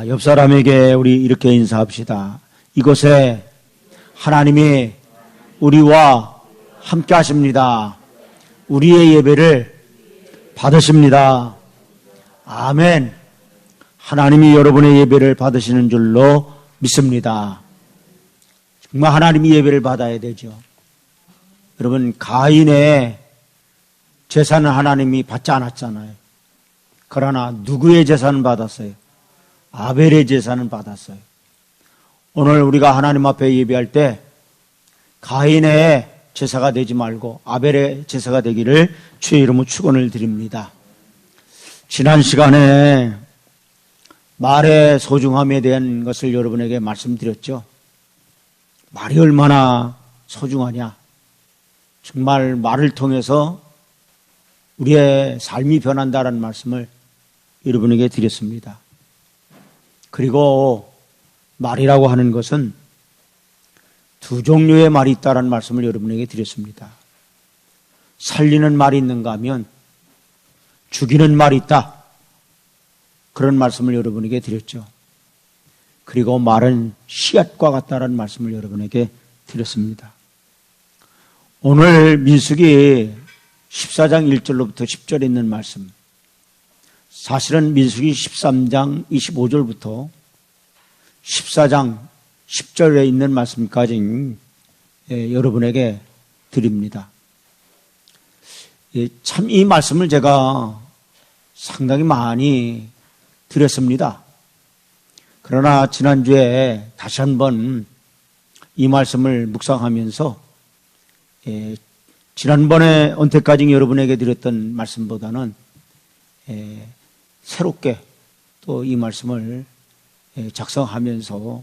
옆 사람에게 우리 이렇게 인사합시다. 이곳에 하나님이 우리와 함께 하십니다. 우리의 예배를 받으십니다. 아멘. 하나님이 여러분의 예배를 받으시는 줄로 믿습니다. 정말 하나님이 예배를 받아야 되죠. 여러분, 가인의 제사는 하나님이 받지 않았잖아요. 그러나 누구의 제사는 받았어요? 아벨의 제사는 받았어요. 오늘 우리가 하나님 앞에 예배할 때 가인의 제사가 되지 말고 아벨의 제사가 되기를 주의 이름으로 축원을 드립니다. 지난 시간에 말의 소중함에 대한 것을 여러분에게 말씀드렸죠. 말이 얼마나 소중하냐. 정말 말을 통해서 우리의 삶이 변한다는 말씀을 여러분에게 드렸습니다. 그리고 말이라고 하는 것은 두 종류의 말이 있다는 말씀을 여러분에게 드렸습니다. 살리는 말이 있는가 하면 죽이는 말이 있다. 그런 말씀을 여러분에게 드렸죠. 그리고 말은 씨앗과 같다는 말씀을 여러분에게 드렸습니다. 오늘 민수기 14장 1절로부터 10절에 있는 말씀, 사실은 민수기 13장 25절부터 14장 10절에 있는 말씀까지 여러분에게 드립니다. 참 이 말씀을 제가 상당히 많이 드렸습니다. 그러나 지난주에 다시 한번 이 말씀을 묵상하면서 지난번에 언제까지 여러분에게 드렸던 말씀보다는 새롭게 또 이 말씀을 작성하면서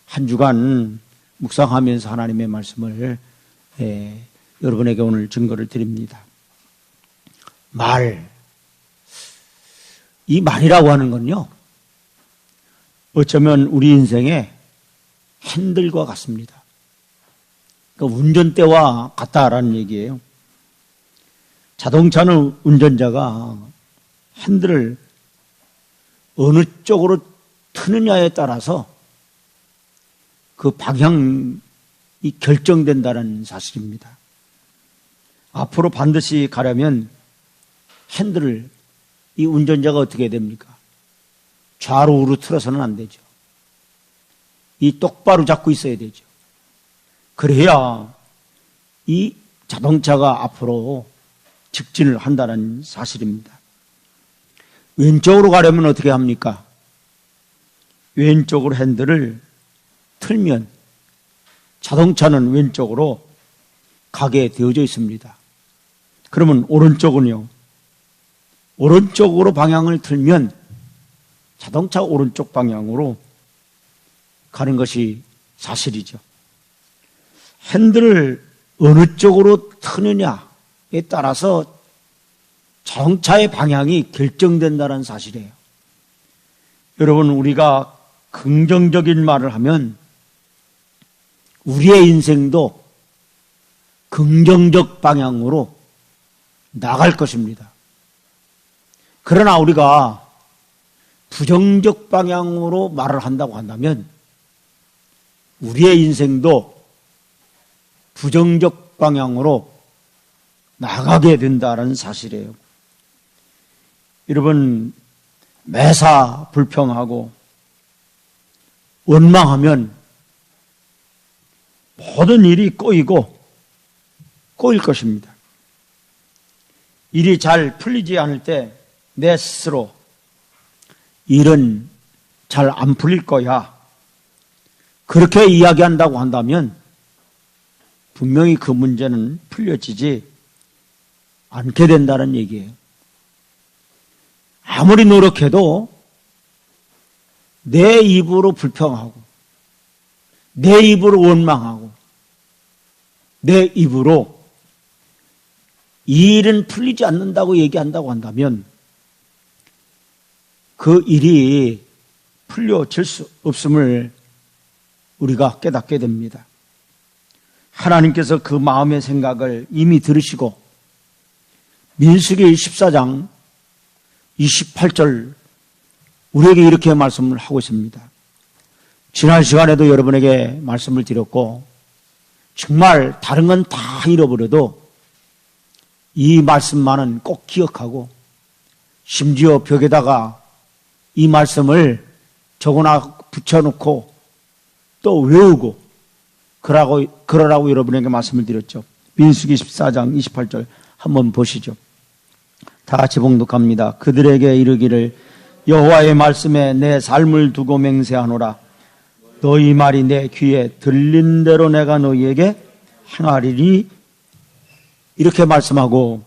한 주간 묵상하면서 하나님의 말씀을 여러분에게 오늘 증거를 드립니다. 이 말이라고 하는 건요, 어쩌면 우리 인생의 핸들과 같습니다. 그러니까 운전대와 같다라는 얘기예요. 자동차는 운전자가 핸들을 어느 쪽으로 트느냐에 따라서 그 방향이 결정된다는 사실입니다. 앞으로 반드시 가려면 핸들을 이 운전자가 어떻게 해야 됩니까? 좌로 우로 틀어서는 안 되죠. 이 똑바로 잡고 있어야 되죠. 그래야 이 자동차가 앞으로 직진을 한다는 사실입니다. 왼쪽으로 가려면 어떻게 합니까? 왼쪽으로 핸들을 틀면 자동차는 왼쪽으로 가게 되어져 있습니다. 그러면 오른쪽은요? 오른쪽으로 방향을 틀면 자동차 오른쪽 방향으로 가는 것이 사실이죠. 핸들을 어느 쪽으로 트느냐에 따라서 자동차의 방향이 결정된다는 사실이에요. 여러분, 우리가 긍정적인 말을 하면 우리의 인생도 긍정적 방향으로 나갈 것입니다. 그러나 우리가 부정적 방향으로 말을 한다고 한다면 우리의 인생도 부정적 방향으로 나가게 된다는 사실이에요. 여러분, 매사 불평하고 원망하면 모든 일이 꼬일 것입니다. 일이 잘 풀리지 않을 때 내 스스로 일은 잘 안 풀릴 거야, 그렇게 이야기한다고 한다면 분명히 그 문제는 풀려지지 않게 된다는 얘기예요. 아무리 노력해도 내 입으로 불평하고 내 입으로 원망하고 내 입으로 이 일은 풀리지 않는다고 얘기한다고 한다면 그 일이 풀려질 수 없음을 우리가 깨닫게 됩니다. 하나님께서 그 마음의 생각을 이미 들으시고 민수기 14장 28절 우리에게 이렇게 말씀을 하고 있습니다. 지난 시간에도 여러분에게 말씀을 드렸고, 정말 다른 건 다 잃어버려도 이 말씀만은 꼭 기억하고, 심지어 벽에다가 이 말씀을 적어놔 붙여놓고 또 외우고 그러라고 여러분에게 말씀을 드렸죠. 민수기 14장 28절 한번 보시죠. 다 같이 봉독합니다. 그들에게 이르기를 여호와의 말씀에 내 삶을 두고 맹세하노라. 너희 말이 내 귀에 들린 대로 내가 너희에게 행하리니, 이렇게 말씀하고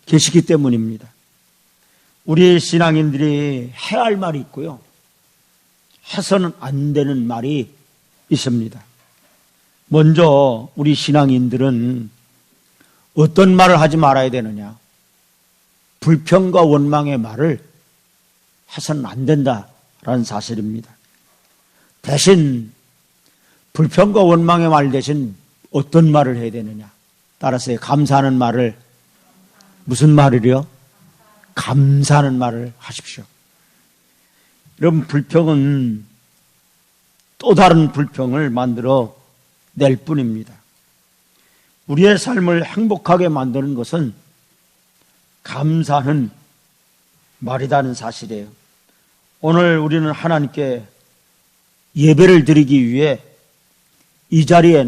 계시기 때문입니다. 우리 신앙인들이 해야 할 말이 있고요, 해서는 안 되는 말이 있습니다. 먼저 우리 신앙인들은 어떤 말을 하지 말아야 되느냐? 불평과 원망의 말을 해서는 안 된다라는 사실입니다. 대신 불평과 원망의 말 대신 어떤 말을 해야 되느냐? 따라서 감사하는 말을, 무슨 말을요? 감사하는 말을 하십시오. 여러분, 불평은 또 다른 불평을 만들어 낼 뿐입니다. 우리의 삶을 행복하게 만드는 것은 감사하는 말이라는 사실이에요. 오늘 우리는 하나님께 예배를 드리기 위해 이 자리에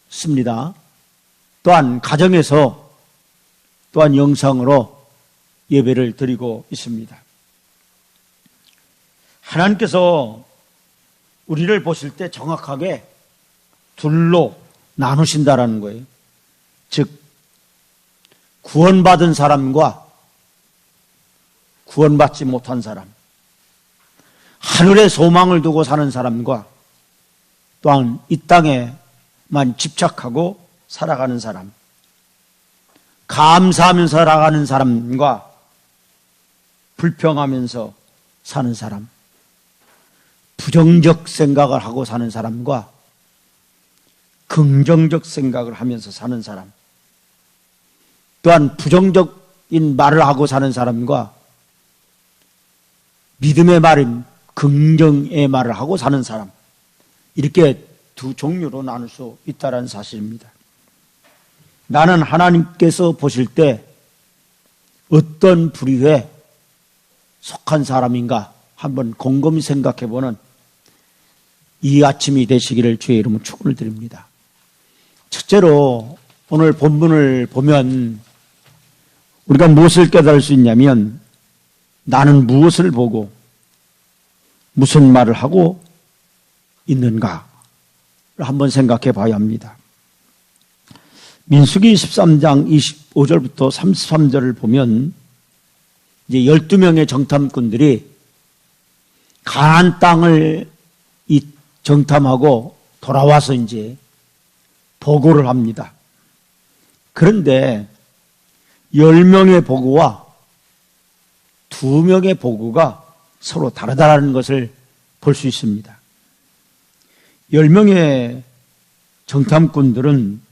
나왔습니다. 또한 가정에서 또한 영상으로 예배를 드리고 있습니다. 하나님께서 우리를 보실 때 정확하게 둘로 나누신다라는 거예요. 즉, 구원받은 사람과 구원받지 못한 사람, 하늘에 소망을 두고 사는 사람과 또한 이 땅에만 집착하고 살아가는 사람, 감사하면서 살아가는 사람과 불평하면서 사는 사람, 부정적 생각을 하고 사는 사람과 긍정적 생각을 하면서 사는 사람, 또한 부정적인 말을 하고 사는 사람과 믿음의 말인 긍정의 말을 하고 사는 사람, 이렇게 두 종류로 나눌 수 있다는 사실입니다. 나는 하나님께서 보실 때 어떤 부류에 속한 사람인가 한번 곰곰이 생각해보는 이 아침이 되시기를 주의 이름으로 축원을 드립니다. 첫째로 오늘 본문을 보면 우리가 무엇을 깨달을 수 있냐면, 나는 무엇을 보고 무슨 말을 하고 있는가를 한번 생각해 봐야 합니다. 민수기 13장 25절부터 33절을 보면 이제 12명의 정탐꾼들이 가나안 땅을 정탐하고 돌아와서 이제 보고를 합니다. 그런데 10명의 보고와 2명의 보고가 서로 다르다는 것을 볼 수 있습니다. 10명의 정탐꾼들은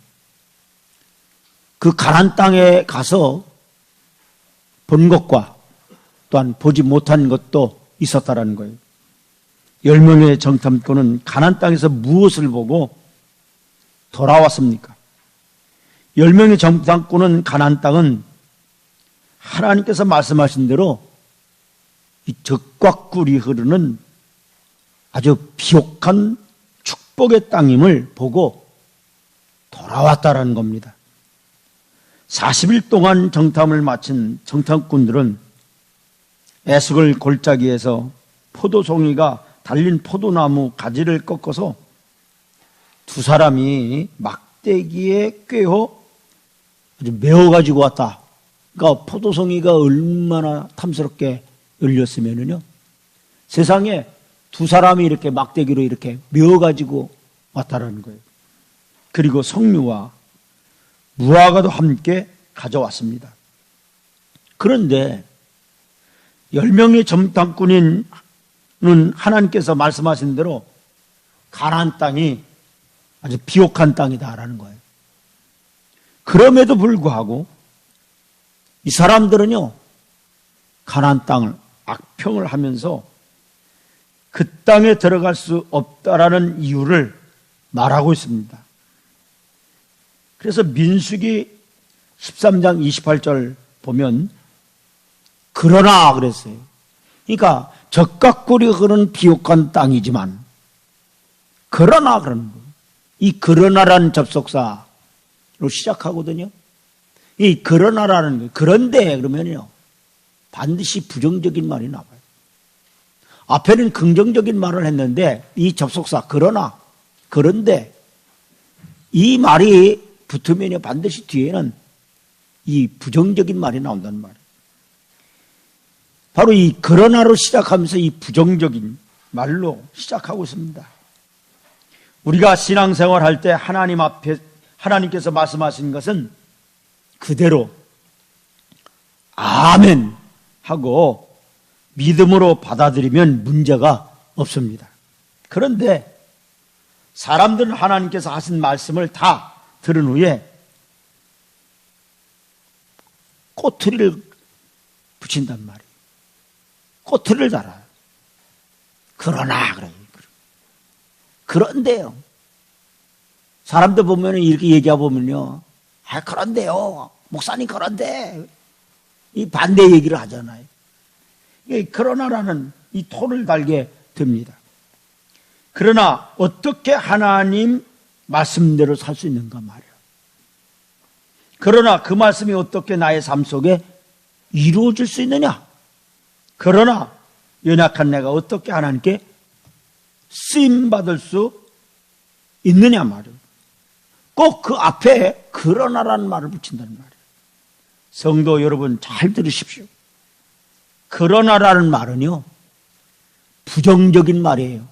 그 가나안 땅에 가서 본 것과 또한 보지 못한 것도 있었다라는 거예요. 10명의 정탐꾼은 가나안 땅에서 무엇을 보고 돌아왔습니까? 10명의 정탐꾼은 가나안 땅은 하나님께서 말씀하신 대로 이 젖과 꿀이 흐르는 아주 비옥한 축복의 땅임을 보고 돌아왔다라는 겁니다. 40일 동안 정탐을 마친 정탐꾼들은 에스골 골짜기에서 포도송이가 달린 포도나무 가지를 꺾어서 두 사람이 막대기에 꿰어 아주 메워가지고 왔다. 그러니까 포도송이가 얼마나 탐스럽게 열렸으면은요, 세상에 두 사람이 이렇게 막대기로 이렇게 메워가지고 왔다라는 거예요. 그리고 석류와 무화과도 함께 가져왔습니다. 그런데 10명의 정탐꾼인 하나님께서 말씀하신 대로 가나안 땅이 아주 비옥한 땅이다라는 거예요. 그럼에도 불구하고 이 사람들은요, 가나안 땅을 악평을 하면서 그 땅에 들어갈 수 없다라는 이유를 말하고 있습니다. 그래서 민수기 13장 28절 보면 그러나 그랬어요. 그러니까 적각골이 그런 비옥한 땅이지만 그러나 그러는 거예요. 이 그러나라는 접속사로 시작하거든요. 이 그러나라는 거예요. 그런데 그러면요 반드시 부정적인 말이 나와요. 앞에는 긍정적인 말을 했는데 이 접속사 그러나 그런데 이 말이 붙으면 반드시 뒤에는 이 부정적인 말이 나온다는 말이에요. 바로 이 그러나로 시작하면서 이 부정적인 말로 시작하고 있습니다. 우리가 신앙생활 할 때 하나님 앞에 하나님께서 말씀하신 것은 그대로 아멘 하고 믿음으로 받아들이면 문제가 없습니다. 그런데 사람들은 하나님께서 하신 말씀을 다 들은 후에 꼬투리를 붙인단 말이에요. 꼬투리를 달아요. 그러나 그래요. 그런데요. 사람들 보면 이렇게 얘기하고 보면요. 아, 그런데요. 목사님 그런데 이 반대 얘기를 하잖아요. 그러나라는 이 톤을 달게 됩니다. 그러나 어떻게 하나님 말씀대로 살 수 있는가 말이에요. 그러나 그 말씀이 어떻게 나의 삶 속에 이루어질 수 있느냐? 그러나 연약한 내가 어떻게 하나님께 쓰임받을 수 있느냐 말이에요. 꼭 그 앞에 그러나라는 말을 붙인다는 말이에요. 성도 여러분 잘 들으십시오. 그러나라는 말은요 부정적인 말이에요.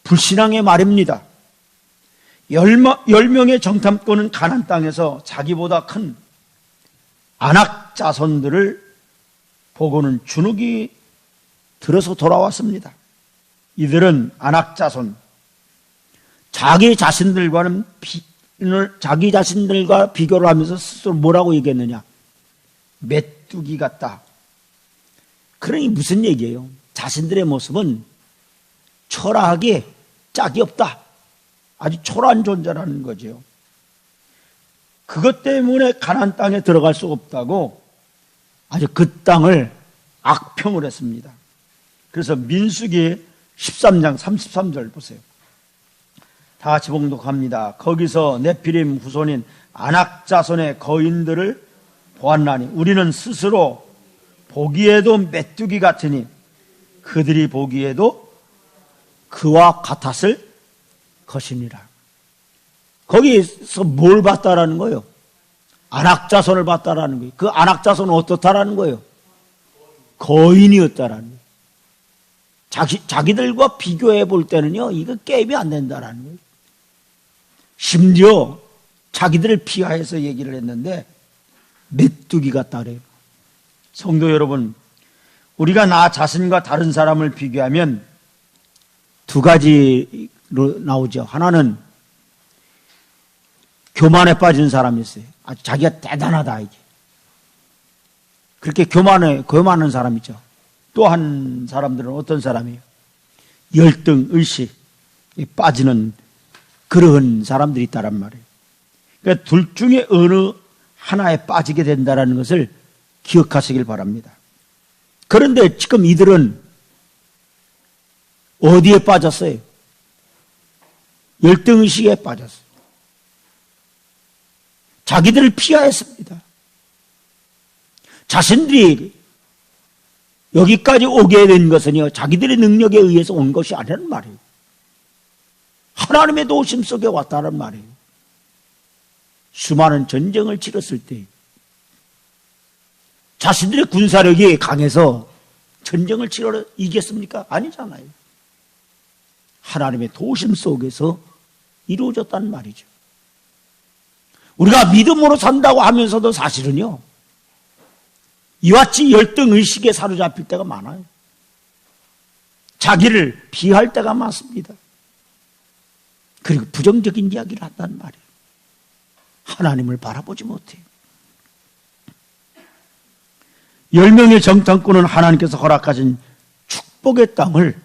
불신앙의 말입니다. 10명의 정탐꾼은 가나안 땅에서 자기보다 큰 아낙 자손들을 보고는 주눅이 들어서 돌아왔습니다. 이들은 아낙 자손, 자기 자신들과 비교를 하면서 스스로 뭐라고 얘기했느냐? 메뚜기 같다. 그러니 무슨 얘기예요? 자신들의 모습은 초라하게 짝이 없다. 아주 초라한 존재라는 거죠. 그것 때문에 가나안 땅에 들어갈 수 없다고 아주 그 땅을 악평을 했습니다. 그래서 민수기 13장 33절 보세요. 다 같이 봉독합니다. 거기서 네피림 후손인 아낙 자손의 거인들을 보았나니 우리는 스스로 보기에도 메뚜기 같으니 그들이 보기에도 그와 같았을 것이니라. 거기서 뭘 봤다라는 거예요? 아낙 자손을 봤다라는 거예요. 그 아낙 자손은 어떻다라는 거예요? 거인이었다라는 거예요. 자기들과 비교해 볼 때는요, 이거 게임이 안 된다라는 거예요. 심지어 자기들을 피하해서 얘기를 했는데 메뚜기 같다 그래요. 성도 여러분, 우리가 나 자신과 다른 사람을 비교하면 두 가지로 나오죠. 하나는 교만에 빠진 사람이 있어요. 아주 자기가 대단하다 이게. 그렇게 교만한 사람이죠. 또 한 사람들은 어떤 사람이에요? 열등, 의식에 빠지는 그런 사람들이 있다란 말이에요. 그러니까 둘 중에 어느 하나에 빠지게 된다는 것을 기억하시길 바랍니다. 그런데 지금 이들은 어디에 빠졌어요? 열등의식에 빠졌어요. 자기들을 피하였습니다. 자신들이 여기까지 오게 된 것은요, 자기들의 능력에 의해서 온 것이 아니라는 말이에요. 하나님의 도우심 속에 왔다는 말이에요. 수많은 전쟁을 치렀을 때 자신들의 군사력이 강해서 전쟁을 치러 이겼습니까? 아니잖아요. 하나님의 도우심 속에서 이루어졌다는 말이죠. 우리가 믿음으로 산다고 하면서도 사실은요, 이와 같이 열등의식에 사로잡힐 때가 많아요. 자기를 비할 때가 많습니다. 그리고 부정적인 이야기를 한단 말이에요. 하나님을 바라보지 못해요. 10명의 정탐꾼은 하나님께서 허락하신 축복의 땅을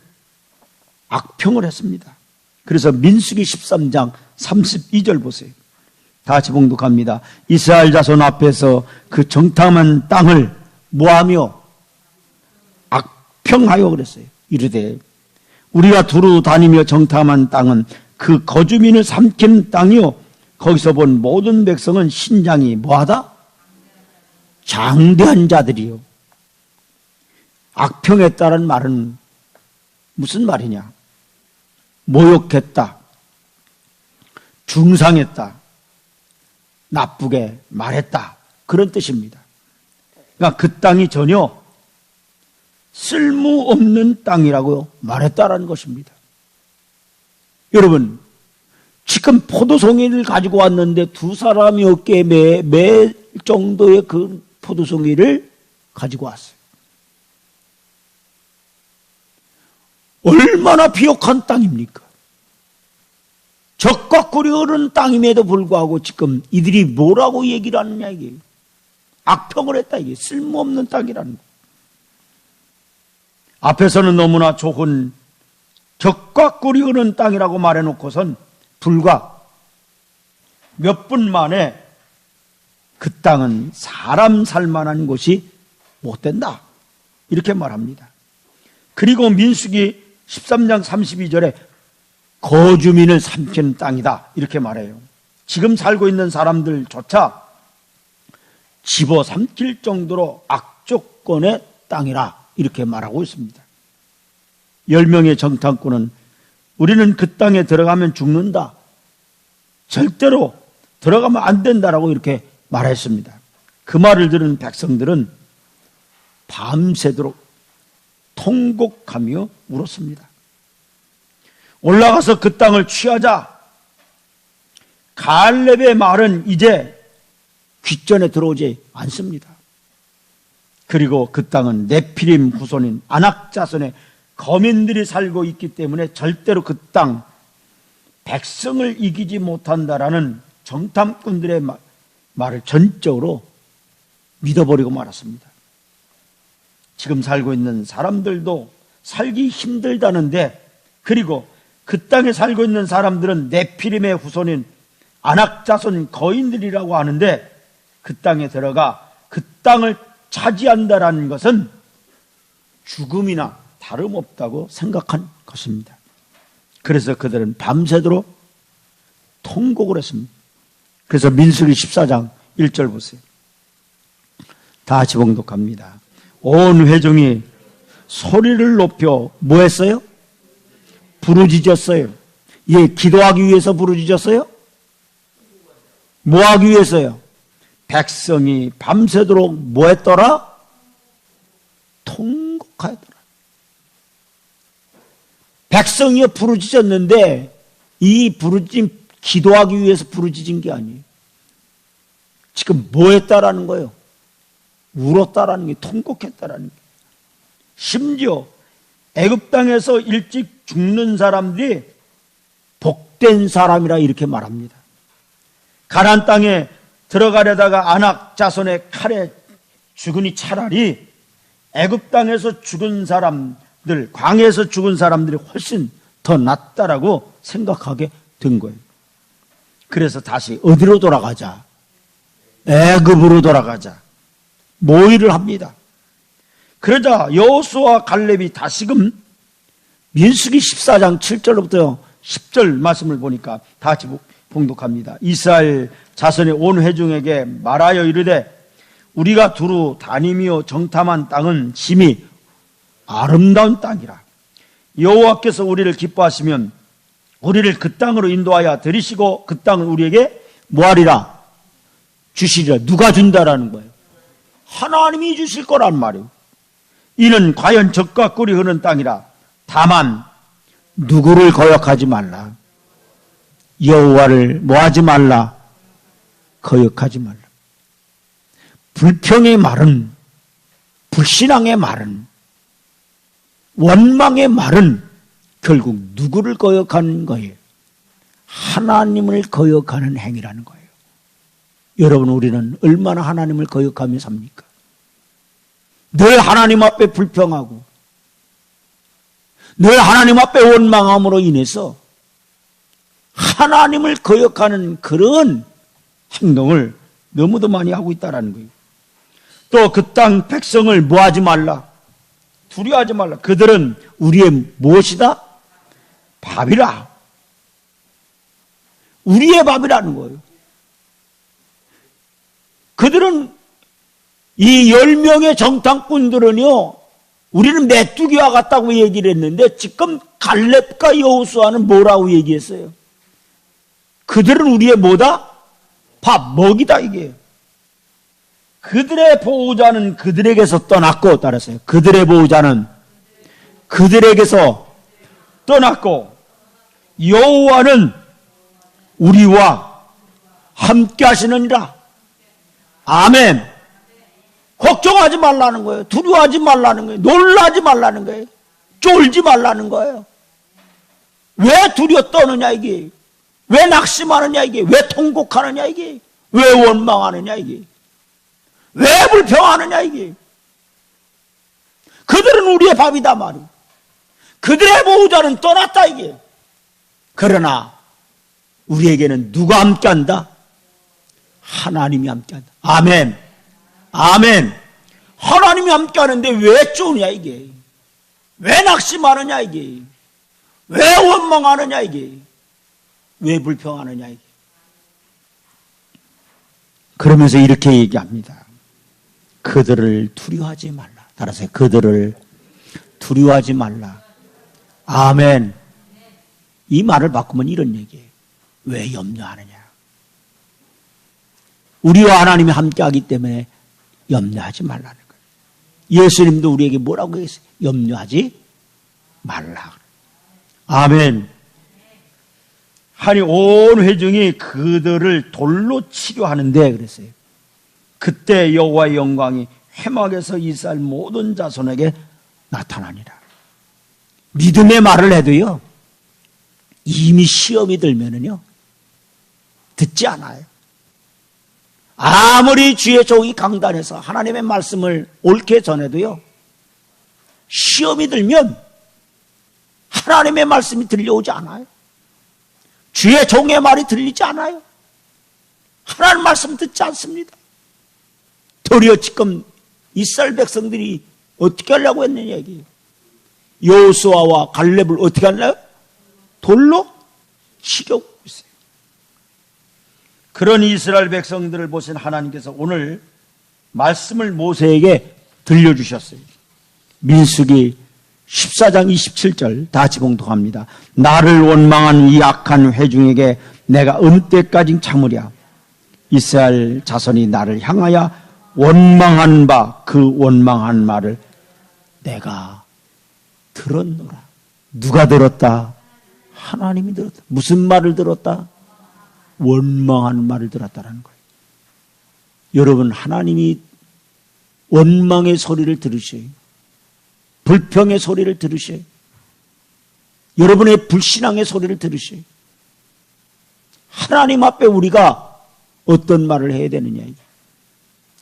악평을 했습니다. 그래서 민수기 13장 32절 보세요. 다 같이 봉독합니다. 이스라엘 자손 앞에서 그 정탐한 땅을 뭐하며 악평하여 그랬어요. 이르되 우리가 두루 다니며 정탐한 땅은 그 거주민을 삼킨 땅이요 거기서 본 모든 백성은 신장이 뭐하다? 장대한 자들이요. 악평했다는 말은 무슨 말이냐? 모욕했다, 중상했다, 나쁘게 말했다, 그런 뜻입니다. 그러니까 그 땅이 전혀 쓸모없는 땅이라고 말했다라는 것입니다. 여러분, 지금 포도송이를 가지고 왔는데 두 사람이 어깨에 매 정도의 그 포도송이를 가지고 왔어요. 얼마나 비옥한 땅입니까? 적과 꿀이 흐르는 땅임에도 불구하고 지금 이들이 뭐라고 얘기를 하느냐 이게. 악평을 했다 이게. 쓸모없는 땅이라는 거. 앞에서는 너무나 좋은 적과 꿀이 흐르는 땅이라고 말해놓고선 불과 몇 분 만에 그 땅은 사람 살만한 곳이 못 된다 이렇게 말합니다. 그리고 민수기 13장 32절에 거주민을 삼키는 땅이다 이렇게 말해요. 지금 살고 있는 사람들조차 집어삼킬 정도로 악조건의 땅이라 이렇게 말하고 있습니다. 10명의 정탐꾼은 우리는 그 땅에 들어가면 죽는다, 절대로 들어가면 안 된다라고 이렇게 말했습니다. 그 말을 들은 백성들은 밤새도록 통곡하며 울었습니다. 올라가서 그 땅을 취하자. 갈렙의 말은 이제 귓전에 들어오지 않습니다. 그리고 그 땅은 네피림 후손인 아낙 자손의 거민들이 살고 있기 때문에 절대로 그 땅 백성을 이기지 못한다라는 정탐꾼들의 말을 전적으로 믿어버리고 말았습니다. 지금 살고 있는 사람들도 살기 힘들다는데, 그리고 그 땅에 살고 있는 사람들은 네피림의 후손인 아낙 자손 거인들이라고 하는데, 그 땅에 들어가 그 땅을 차지한다라는 것은 죽음이나 다름없다고 생각한 것입니다. 그래서 그들은 밤새도록 통곡을 했습니다. 그래서 민수기 14장 1절 보세요. 다 같이 봉독합니다. 온 회중이 소리를 높여 뭐 했어요? 부르짖었어요. 예, 기도하기 위해서 부르짖었어요? 뭐 하기 위해서요? 백성이 밤새도록 뭐 했더라? 통곡하였더라. 백성이 부르짖었는데 이 부르짖음 기도하기 위해서 부르짖은 게 아니에요. 지금 뭐 했다라는 거예요? 울었다라는 게, 통곡했다라는 게. 심지어 애굽 땅에서 일찍 죽는 사람들이 복된 사람이라 이렇게 말합니다. 가나안 땅에 들어가려다가 아낙 자손의 칼에 죽으니 차라리 애굽 땅에서 죽은 사람들, 광야에서 죽은 사람들이 훨씬 더 낫다라고 생각하게 된 거예요. 그래서 다시 어디로 돌아가자? 애굽으로 돌아가자. 모의를 합니다. 그러자 여호수아와 갈렙이 다시금 민수기 14장 7절부터 10절 말씀을 보니까 다 같이 봉독합니다. 이스라엘 자손의 온 회중에게 말하여 이르되 우리가 두루 다니며 정탐한 땅은 심히 아름다운 땅이라. 여호와께서 우리를 기뻐하시면 우리를 그 땅으로 인도하여 들이시고 그 땅을 우리에게 뭐하리라? 주시리라. 누가 준다라는 거예요? 하나님이 주실 거란 말이에요. 이는 과연 적과 꿀이 흐르는 땅이라. 다만 누구를 거역하지 말라. 여호와를 뭐하지 말라? 거역하지 말라. 불평의 말은, 불신앙의 말은, 원망의 말은 결국 누구를 거역하는 거예요? 하나님을 거역하는 행위라는 거예요. 여러분, 우리는 얼마나 하나님을 거역하며 삽니까? 늘 하나님 앞에 불평하고 늘 하나님 앞에 원망함으로 인해서 하나님을 거역하는 그런 행동을 너무도 많이 하고 있다는 거예요. 또 그 땅 백성을 뭐하지 말라? 두려워하지 말라. 그들은 우리의 무엇이다? 밥이라. 우리의 밥이라는 거예요. 그들은 이 10명의 정탐꾼들은요, 우리는 메뚜기와 같다고 얘기를 했는데 지금 갈렙과 여호수아는 뭐라고 얘기했어요? 그들은 우리의 뭐다? 밥, 먹이다 이게. 그들의 보호자는 그들에게서 떠났고, 따라서요. 그들의 보호자는 그들에게서 떠났고, 여호와는 우리와 함께 하시느니라. 아멘. 걱정하지 말라는 거예요. 두려워하지 말라는 거예요. 놀라지 말라는 거예요. 쫄지 말라는 거예요. 왜 두려워 떠느냐 이게. 왜 낙심하느냐 이게. 왜 통곡하느냐 이게. 왜 원망하느냐 이게. 왜 불평하느냐 이게. 그들은 우리의 밥이다 말이에요. 그들의 보호자는 떠났다 이게. 그러나 우리에게는 누가 함께한다? 하나님이 함께한다. 아멘. 아멘. 하나님이 함께하는데 왜 쪼냐 이게. 왜 낙심하느냐 이게. 왜 원망하느냐 이게. 왜 불평하느냐 이게. 그러면서 이렇게 얘기합니다. 그들을 두려워하지 말라. 따라서 그들을 두려워하지 말라. 아멘. 이 말을 바꾸면 이런 얘기예요. 왜 염려하느냐. 우리와 하나님이 함께하기 때문에 염려하지 말라는 거예요. 예수님도 우리에게 뭐라고 했어요? 염려하지 말라. 아멘. 하니 온 회중이 그들을 돌로 치려 하는데 그랬어요. 그때 여호와의 영광이 회막에서 이스라엘 모든 자손에게 나타나니라. 믿음의 말을 해도요, 이미 시험이 들면은요, 듣지 않아요. 아무리 주의 종이 강단에서 하나님의 말씀을 옳게 전해도요, 시험이 들면 하나님의 말씀이 들려오지 않아요. 주의 종의 말이 들리지 않아요. 하나님 말씀 듣지 않습니다. 도리어 지금 이스라엘 백성들이 어떻게 하려고 했느냐 얘기예요. 여호수아와 갈렙을 어떻게 하려고? 돌로 치려고 있어요. 그런 이스라엘 백성들을 보신 하나님께서 오늘 말씀을 모세에게 들려주셨어요. 민수기 14장 27절 다 같이 봉독합니다. 나를 원망한 이 악한 회중에게 내가 어느 때까지 참으랴. 이스라엘 자손이 나를 향하여 원망한 바 그 원망한 말을 내가 들었노라. 누가 들었다? 하나님이 들었다. 무슨 말을 들었다? 원망한 말을 들었다라는 거예요. 여러분, 하나님이 원망의 소리를 들으셔요. 불평의 소리를 들으셔요. 여러분의 불신앙의 소리를 들으셔요. 하나님 앞에 우리가 어떤 말을 해야 되느냐.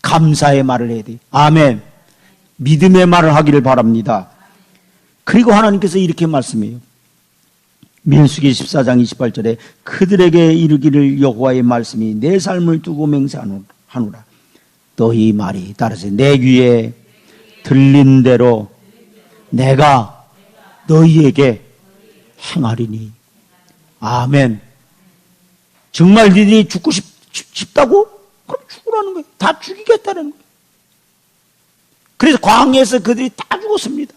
감사의 말을 해야 돼요. 아멘. 믿음의 말을 하기를 바랍니다. 그리고 하나님께서 이렇게 말씀해요. 민수기 14장 28절에 그들에게 이르기를 여호와의 말씀이 내 삶을 두고 맹세하노라. 너희 말이 따라서 내 귀에 들린 대로 내가 너희에게 행하리니. 아멘. 정말 너희들이 죽고 싶다고? 그럼 죽으라는 거예요. 다 죽이겠다는 거예요. 그래서 광야에서 그들이 다 죽었습니다.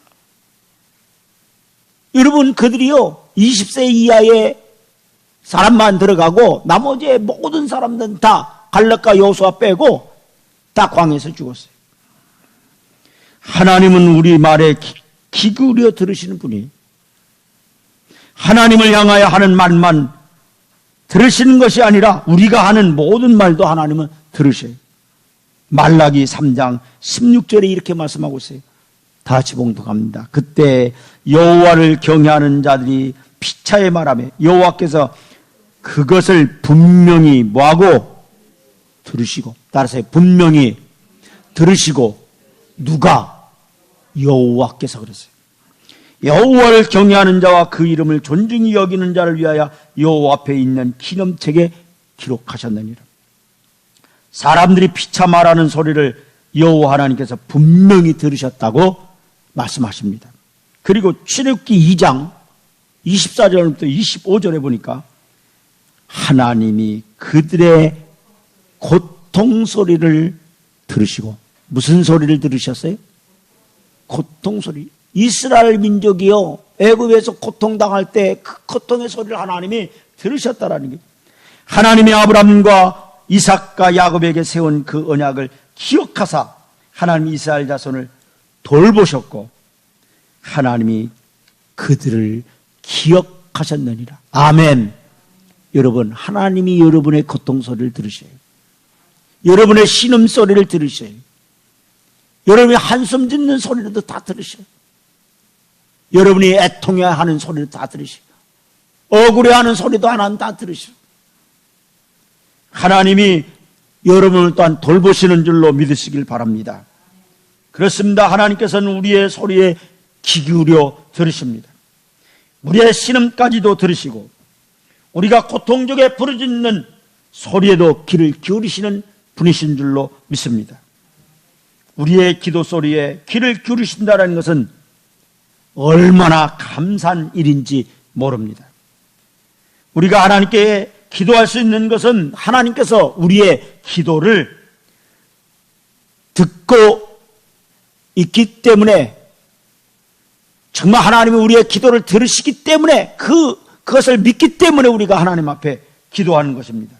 여러분, 그들이요 20세 이하의 사람만 들어가고 나머지 모든 사람들은 다 갈렙과 여호수아 빼고 다 광야에서 죽었어요. 하나님은 우리 말에 기울여 들으시는 분이, 하나님을 향하여 하는 말만 들으시는 것이 아니라 우리가 하는 모든 말도 하나님은 들으셔요. 말라기 3장 16절에 이렇게 말씀하고 있어요. 다 같이 봉독합니다. 그때 여호와를 경외하는 자들이 피차에 말하며 여호와께서 그것을 분명히 뭐하고 들으시고, 따라서 분명히 들으시고, 누가? 여호와께서 그랬어요. 여호와를 경외하는 자와 그 이름을 존중히 여기는 자를 위하여 여호와 앞에 있는 기념책에 기록하셨느니라. 사람들이 피차 말하는 소리를 여호와 하나님께서 분명히 들으셨다고 말씀하십니다. 그리고 출애굽기 2장 24절부터 25절에 보니까 하나님이 그들의 고통 소리를 들으시고, 무슨 소리를 들으셨어요? 고통 소리. 이스라엘 민족이요, 애굽에서 고통당할 때 그 고통의 소리를 하나님이 들으셨다라는 게, 하나님이 아브라함과 이삭과 야곱에게 세운 그 언약을 기억하사 하나님이 이스라엘 자손을 돌보셨고 하나님이 그들을 기억하셨느니라. 아멘. 여러분, 하나님이 여러분의 고통 소리를 들으셔요. 여러분의 신음 소리를 들으셔요. 여러분이 한숨 짓는 소리도 다 들으셔요. 여러분이 애통해하는 소리도 다 들으셔요. 억울해하는 소리도 하나는 다 들으셔요. 하나님이 여러분을 또한 돌보시는 줄로 믿으시길 바랍니다. 그렇습니다. 하나님께서는 우리의 소리에 귀 기울여 들으십니다. 우리의 신음까지도 들으시고 우리가 고통 중에 부르짖는 소리에도 귀를 기울이시는 분이신 줄로 믿습니다. 우리의 기도 소리에 귀를 기울이신다는 것은 얼마나 감사한 일인지 모릅니다. 우리가 하나님께 기도할 수 있는 것은 하나님께서 우리의 기도를 듣고 있기 때문에, 정말 하나님이 우리의 기도를 들으시기 때문에, 그것을 믿기 때문에 우리가 하나님 앞에 기도하는 것입니다.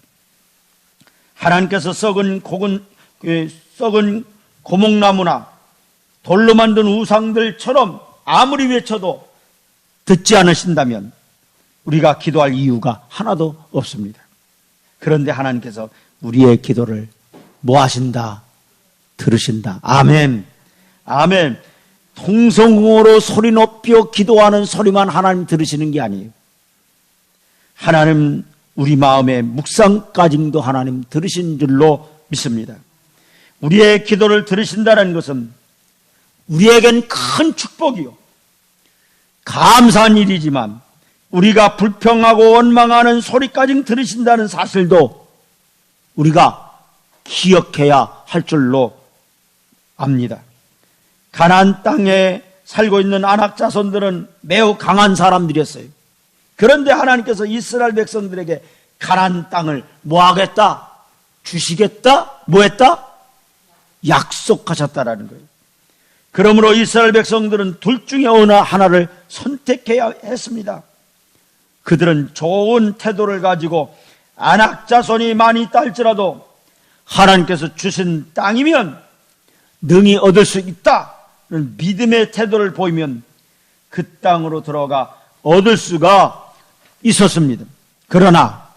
하나님께서 썩은 고목나무나 돌로 만든 우상들처럼 아무리 외쳐도 듣지 않으신다면 우리가 기도할 이유가 하나도 없습니다. 그런데 하나님께서 우리의 기도를 뭐 하신다? 들으신다. 아멘. 아멘. 통성으로 소리 높여 기도하는 소리만 하나님 들으시는 게 아니에요. 하나님 우리 마음의 묵상까지도 하나님 들으신 줄로 믿습니다. 우리의 기도를 들으신다는 것은 우리에겐 큰 축복이요, 감사한 일이지만 우리가 불평하고 원망하는 소리까지 들으신다는 사실도 우리가 기억해야 할 줄로 압니다. 가나안 땅에 살고 있는 아낙 자손들은 매우 강한 사람들이었어요. 그런데 하나님께서 이스라엘 백성들에게 가나안 땅을 뭐 하겠다? 주시겠다? 뭐 했다? 약속하셨다라는 거예요. 그러므로 이스라엘 백성들은 둘 중에 어느 하나를 선택해야 했습니다. 그들은 좋은 태도를 가지고 아낙 자손이 많이 있다 할지라도 하나님께서 주신 땅이면 능히 얻을 수 있다는 믿음의 태도를 보이면 그 땅으로 들어가 얻을 수가 있었습니다. 그러나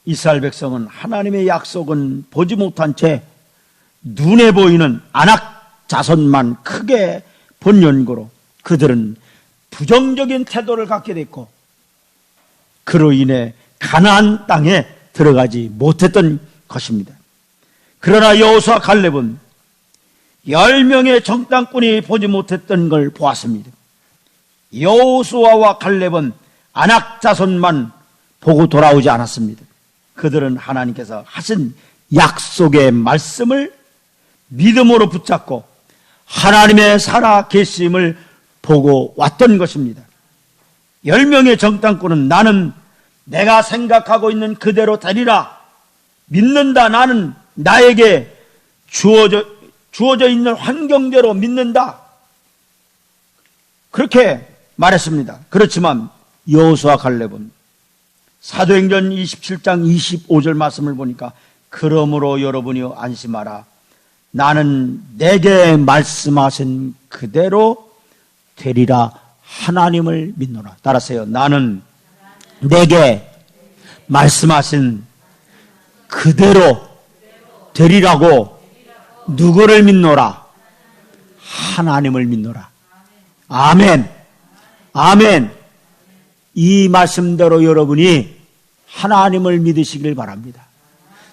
이스라엘 백성은 하나님의 약속은 보지 못한 채 눈에 보이는 아낙 자손만 크게 본 연고로 그들은 부정적인 태도를 갖게 됐고, 그로 인해 가나안 땅에 들어가지 못했던 것입니다. 그러나 여호수아 갈렙은 10명의 정탐꾼이 보지 못했던 걸 보았습니다. 여호수아와 갈렙은 아낙 자손만 보고 돌아오지 않았습니다. 그들은 하나님께서 하신 약속의 말씀을 믿음으로 붙잡고 하나님의 살아 계심을 보고 왔던 것입니다. 10명의 정탐꾼은 나는 내가 생각하고 있는 그대로 되리라, 믿는다, 나는 나에게 주어져 있는 환경대로 믿는다, 그렇게 말했습니다. 그렇지만 여호수아 갈렙은 사도행전 27장 25절 말씀을 보니까 그러므로 여러분이여 안심하라, 나는 내게 말씀하신 그대로 되리라 하나님을 믿노라. 따라서요. 나는 내게 말씀하신 그대로 되리라고 누구를 믿노라? 하나님을 믿노라. 아멘. 아멘. 이 말씀대로 여러분이 하나님을 믿으시길 바랍니다.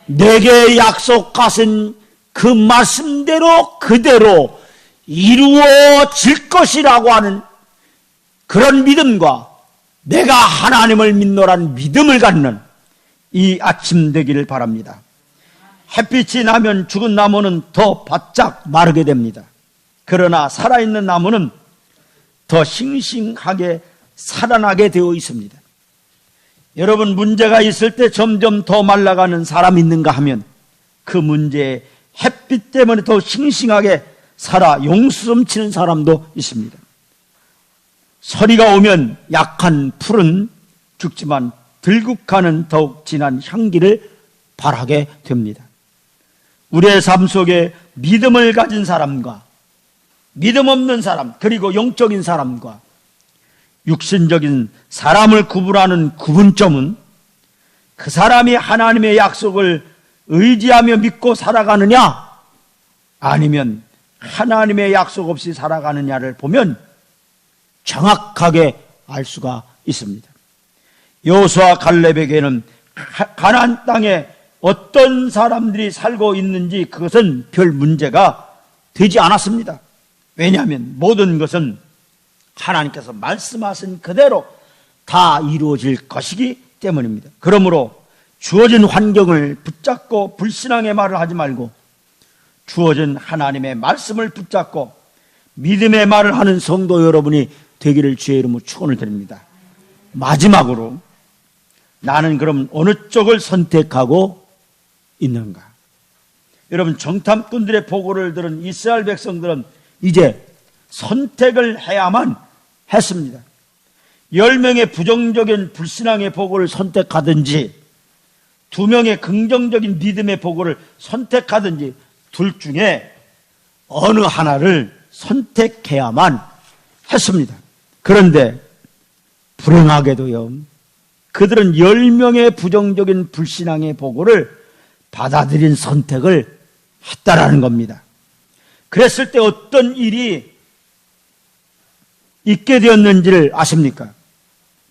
내게 약속하신 그 말씀대로 그대로 이루어질 것이라고 하는 그런 믿음과 내가 하나님을 믿노라는 믿음을 갖는 이 아침 되기를 바랍니다. 햇빛이 나면 죽은 나무는 더 바짝 마르게 됩니다. 그러나 살아있는 나무는 더 싱싱하게 살아나게 되어 있습니다. 여러분, 문제가 있을 때 점점 더 말라가는 사람이 있는가 하면 그 문제에 햇빛 때문에 더 싱싱하게 살아 용수 넘치는 사람도 있습니다. 서리가 오면 약한 풀은 죽지만 들국화는 더욱 진한 향기를 발하게 됩니다. 우리의 삶 속에 믿음을 가진 사람과 믿음 없는 사람, 그리고 영적인 사람과 육신적인 사람을 구분하는 구분점은 그 사람이 하나님의 약속을 의지하며 믿고 살아가느냐, 아니면 하나님의 약속 없이 살아가느냐를 보면 정확하게 알 수가 있습니다. 여호수아 갈렙에게는 가나안 땅에 어떤 사람들이 살고 있는지 그것은 별 문제가 되지 않았습니다. 왜냐하면 모든 것은 하나님께서 말씀하신 그대로 다 이루어질 것이기 때문입니다. 그러므로 주어진 환경을 붙잡고 불신앙의 말을 하지 말고 주어진 하나님의 말씀을 붙잡고 믿음의 말을 하는 성도 여러분이 되기를 주의 이름으로 축원을 드립니다. 마지막으로 나는 그럼 어느 쪽을 선택하고 있는가? 여러분, 정탐꾼들의 보고를 들은 이스라엘 백성들은 이제 선택을 해야만 했습니다. 10명의 부정적인 불신앙의 보고를 선택하든지 2명의 긍정적인 믿음의 보고를 선택하든지 둘 중에 어느 하나를 선택해야만 했습니다. 그런데 불행하게도요, 그들은 10명의 부정적인 불신앙의 보고를 받아들인 선택을 했다라는 겁니다. 그랬을 때 어떤 일이 있게 되었는지를 아십니까?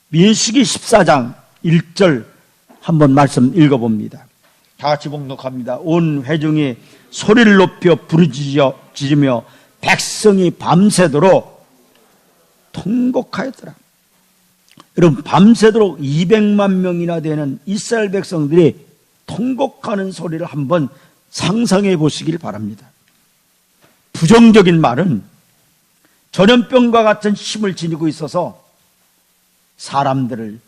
민수기 14장 1절 한번 말씀 읽어봅니다. 다 같이 봉독합니다. 온 회중이 소리를 높여 부르짖으며 백성이 밤새도록 통곡하였더라. 여러분, 밤새도록 200만 명이나 되는 이스라엘 백성들이 통곡하는 소리를 한번 상상해 보시길 바랍니다. 부정적인 말은 전염병과 같은 힘을 지니고 있어서 사람들을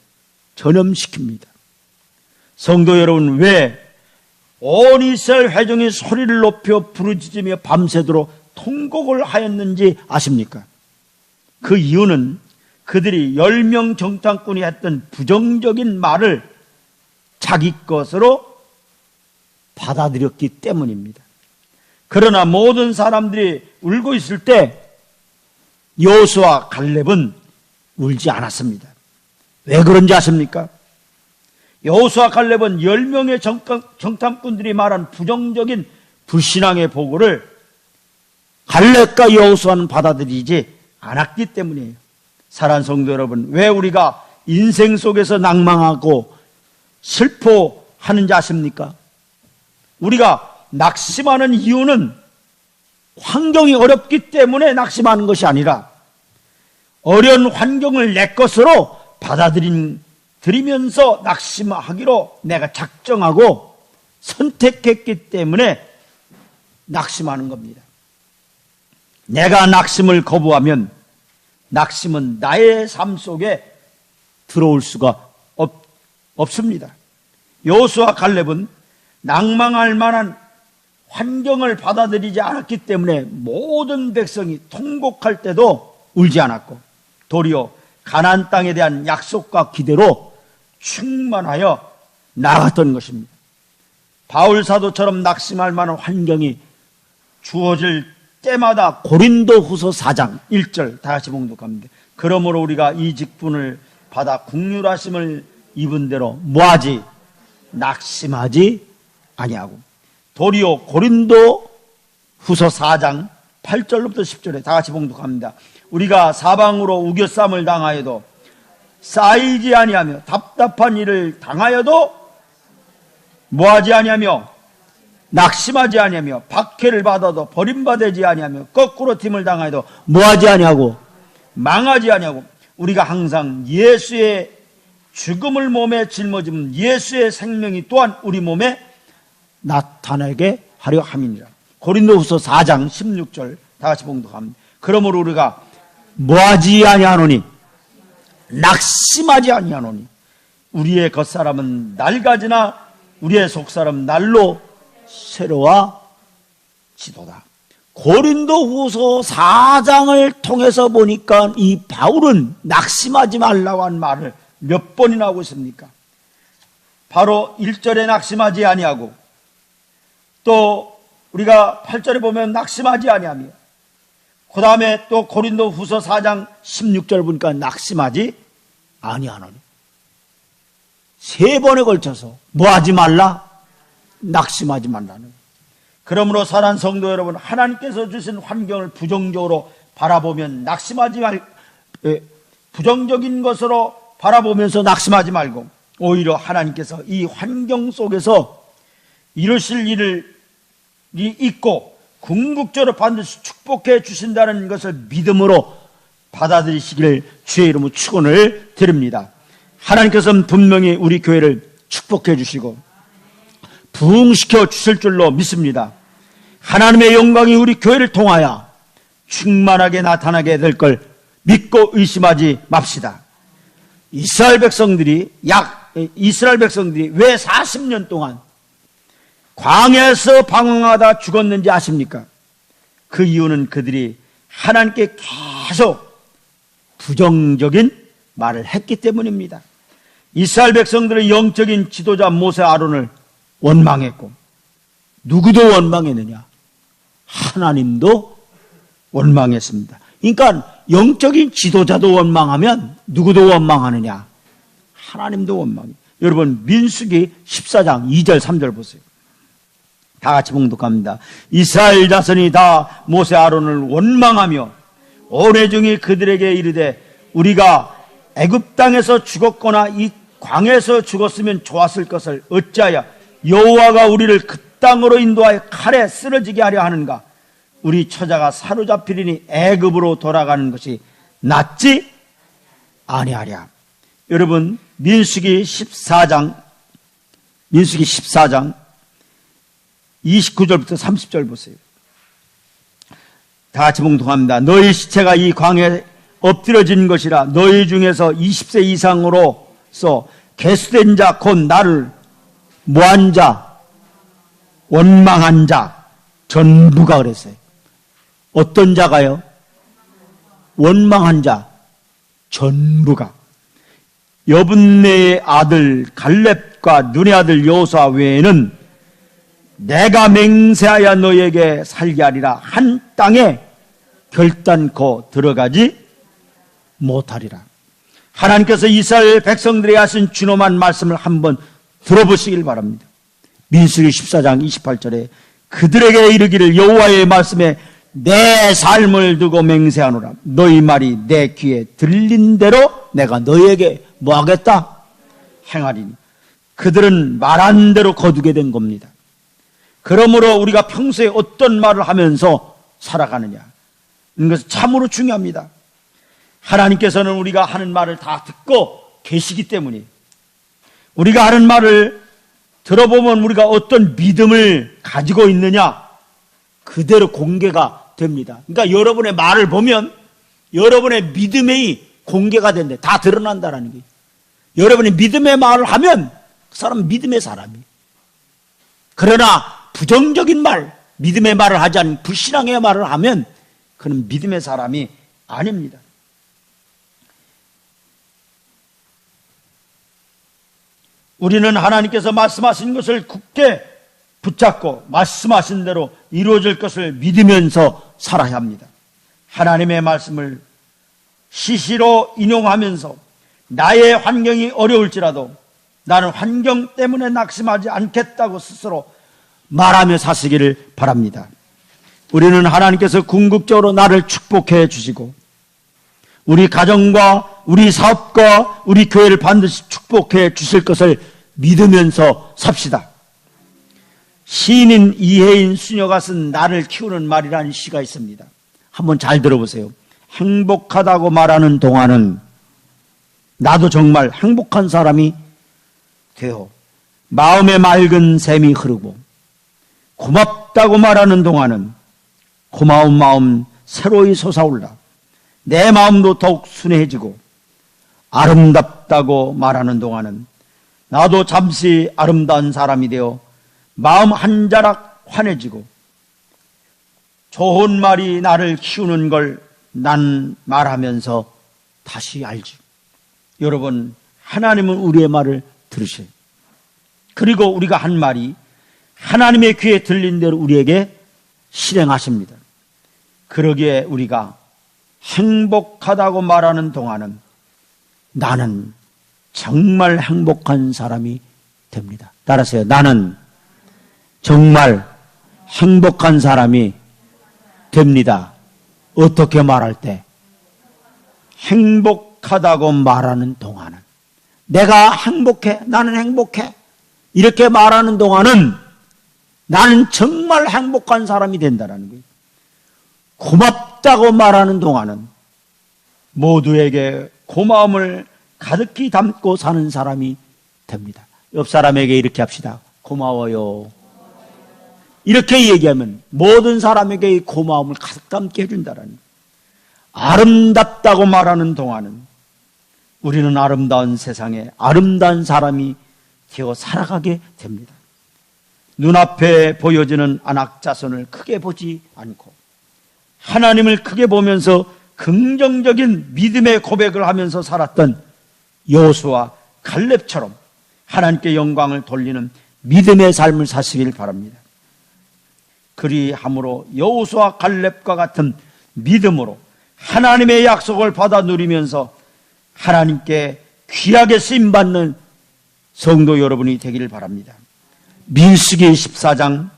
전염시킵니다. 성도 여러분, 왜 온 이스라엘 회중이 소리를 높여 부르짖으며 밤새도록 통곡을 하였는지 아십니까? 그 이유는 그들이 10명 정탐꾼이 했던 부정적인 말을 자기 것으로 받아들였기 때문입니다. 그러나 모든 사람들이 울고 있을 때 여호수아 갈렙은 울지 않았습니다. 왜 그런지 아십니까? 여호수아 갈렙은 10명의 정탐꾼들이 말한 부정적인 불신앙의 보고를 갈렙과 여호수아는 받아들이지 않았기 때문이에요. 사랑하는 성도 여러분, 왜 우리가 인생 속에서 낭망하고 슬퍼하는지 아십니까? 우리가 낙심하는 이유는 환경이 어렵기 때문에 낙심하는 것이 아니라 어려운 환경을 내 것으로 받아들이면서 낙심하기로 내가 작정하고 선택했기 때문에 낙심하는 겁니다. 내가 낙심을 거부하면 낙심은 나의 삶 속에 들어올 수가 없습니다. 여호수아 갈렙은 낭망할 만한 환경을 받아들이지 않았기 때문에 모든 백성이 통곡할 때도 울지 않았고 도리어 가나안 땅에 대한 약속과 기대로 충만하여 나갔던 것입니다. 바울 사도처럼 낙심할 만한 환경이 주어질 때마다 고린도후서 4장 1절 다 같이 봉독합니다. 그러므로 우리가 이 직분을 받아 국률하심을 입은 대로 뭐하지? 낙심하지 아니하고. 도리어 고린도후서 4장 8절로부터 10절에 다 같이 봉독합니다. 우리가 사방으로 우겨쌈을 당하여도 쌓이지 아니하며 답답한 일을 당하여도 뭐하지 아니하며 낙심하지 아니하며 박해를 받아도 버림받지 아니하며 거꾸로 팀을 당하여도 뭐하지 아니하고 망하지 아니하고 우리가 항상 예수의 죽음을 몸에 짊어지면 예수의 생명이 또한 우리 몸에 나타나게 하려 함이니라. 고린도후서 4장 16절 다 같이 봉독합니다. 그러므로 우리가 뭐하지 아니하노니 낙심하지 아니하노니 우리의 겉사람은 낡아지나 우리의 속사람 날로 새로워지도다. 고린도후서 4장을 통해서 보니까 이 바울은 낙심하지 말라고 한 말을 몇 번이나 하고 있습니까? 바로 1절에 낙심하지 아니하고 또 우리가 8절에 보면 낙심하지 아니하며 그 다음에 또 고린도후서 4장 16절 보니까 낙심하지 아니하노니 세 번에 걸쳐서 뭐하지 말라? 낙심하지 말라는. 그러므로 사랑하는 성도 여러분, 하나님께서 주신 환경을 부정적으로 바라보면 낙심하지 말고 부정적인 것으로 바라보면서 낙심하지 말고 오히려 하나님께서 이 환경 속에서 이루실 일이 있고 궁극적으로 반드시 축복해 주신다는 것을 믿음으로 받아들이시길 주의 이름으로 축원을 드립니다. 하나님께서는 분명히 우리 교회를 축복해 주시고 부흥시켜 주실 줄로 믿습니다. 하나님의 영광이 우리 교회를 통하여 충만하게 나타나게 될 걸 믿고 의심하지 맙시다. 이스라엘 백성들이 왜 40년 동안 광야에서 방황하다 죽었는지 아십니까? 그 이유는 그들이 하나님께 계속 부정적인 말을 했기 때문입니다. 이스라엘 백성들의 영적인 지도자 모세 아론을 원망했고 누구도 원망했느냐? 하나님도 원망했습니다. 그러니까 영적인 지도자도 원망하면 누구도 원망하느냐? 하나님도 원망해. 여러분 민수기 14장 2절 3절 보세요. 다 같이 봉독합니다. 이스라엘 자손이 다 모세 아론을 원망하며 오래 중에 그들에게 이르되 우리가 애굽 땅에서 죽었거나 이 광야에서 죽었으면 좋았을 것을 어찌하여 여호와가 우리를 그 땅으로 인도하여 칼에 쓰러지게 하려 하는가? 우리 처자가 사로잡히리니 애굽으로 돌아가는 것이 낫지 아니하랴. 여러분 민수기 14장 29절부터 30절 보세요. 다 같이 봉독합니다. 너희 시체가 이 광야에 엎드려진 것이라 너희 중에서 20세 이상으로서 개수된 자 곧 나를 모한 자 원망한 자 전부가 그랬어요. 어떤 자가요? 원망한 자 전부가. 여분네의 아들 갈렙과 눈의 아들 여호수아 외에는 내가 맹세하여 너에게 살게 하리라 한 땅에 결단코 들어가지 못하리라. 하나님께서 이스라엘 백성들에게 하신 준엄한 말씀을 한번 들어보시길 바랍니다. 민수기 14장 28절에 그들에게 이르기를 여호와의 말씀에 내 삶을 두고 맹세하노라. 너희 말이 내 귀에 들린 대로 내가 너희에게 뭐하겠다? 행하리니. 그들은 말한 대로 거두게 된 겁니다. 그러므로 우리가 평소에 어떤 말을 하면서 살아가느냐, 이것은 참으로 중요합니다. 하나님께서는 우리가 하는 말을 다 듣고 계시기 때문에 우리가 하는 말을 들어보면 우리가 어떤 믿음을 가지고 있느냐 그대로 공개가 됩니다. 그러니까 여러분의 말을 보면 여러분의 믿음이 공개가 된대. 다 드러난다라는 거예요. 여러분이 믿음의 말을 하면 그 사람은 믿음의 사람이에요. 그러나 부정적인 말, 믿음의 말을 하지 않은 불신앙의 말을 하면 그는 믿음의 사람이 아닙니다. 우리는 하나님께서 말씀하신 것을 굳게 붙잡고 말씀하신 대로 이루어질 것을 믿으면서 살아야 합니다. 하나님의 말씀을 시시로 인용하면서 나의 환경이 어려울지라도 나는 환경 때문에 낙심하지 않겠다고 스스로 말하며 사시기를 바랍니다. 우리는 하나님께서 궁극적으로 나를 축복해 주시고 우리 가정과 우리 사업과 우리 교회를 반드시 축복해 주실 것을 믿으면서 삽시다. 시인인 이혜인 수녀가 쓴 나를 키우는 말이라는 시가 있습니다. 한번 잘 들어보세요. 행복하다고 말하는 동안은 나도 정말 행복한 사람이 되어 마음의 맑은 샘이 흐르고, 고맙다고 말하는 동안은 고마운 마음 새로이 솟아올라 내 마음도 더욱 순해지고, 아름답다고 말하는 동안은 나도 잠시 아름다운 사람이 되어 마음 한 자락 환해지고, 좋은 말이 나를 키우는 걸 난 말하면서 다시 알지. 여러분, 하나님은 우리의 말을 들으셔요. 그리고 우리가 한 말이 하나님의 귀에 들린 대로 우리에게 실행하십니다. 그러기에 우리가 행복하다고 말하는 동안은 나는 정말 행복한 사람이 됩니다. 따라서요. 나는 정말 행복한 사람이 됩니다. 어떻게 말할 때? 행복하다고 말하는 동안은, 내가 행복해, 나는 행복해, 이렇게 말하는 동안은 나는 정말 행복한 사람이 된다는 거예요. 고맙다고 말하는 동안은 모두에게 고마움을 가득히 담고 사는 사람이 됩니다. 옆 사람에게 이렇게 합시다. 고마워요. 이렇게 얘기하면 모든 사람에게 고마움을 가득 담게 해준다는 거예요. 아름답다고 말하는 동안은 우리는 아름다운 세상에 아름다운 사람이 되어 살아가게 됩니다. 눈앞에 보여지는 안악자손을 크게 보지 않고 하나님을 크게 보면서 긍정적인 믿음의 고백을 하면서 살았던 여호수아 갈렙처럼 하나님께 영광을 돌리는 믿음의 삶을 사시길 바랍니다. 그리함으로 여호수아 갈렙과 같은 믿음으로 하나님의 약속을 받아 누리면서 하나님께 귀하게 쓰임받는 성도 여러분이 되기를 바랍니다. 민수기 14장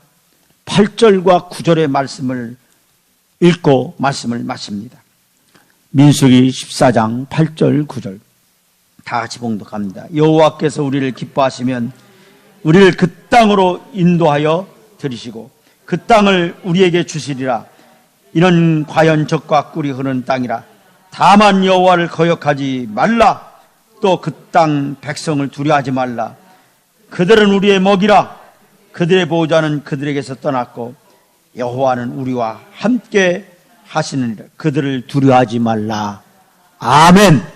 8절과 9절의 말씀을 읽고 말씀을 마칩니다. 민수기 14장 8절 9절 다 같이 봉독합니다. 여호와께서 우리를 기뻐하시면 우리를 그 땅으로 인도하여 들이시고 그 땅을 우리에게 주시리라. 이는 과연 젖과 꿀이 흐르는 땅이라. 다만 여호와를 거역하지 말라. 또 그 땅 백성을 두려워하지 말라. 그들은 우리의 먹이라. 그들의 보호자는 그들에게서 떠났고 여호와는 우리와 함께 하시느니라. 그들을 두려워하지 말라. 아멘.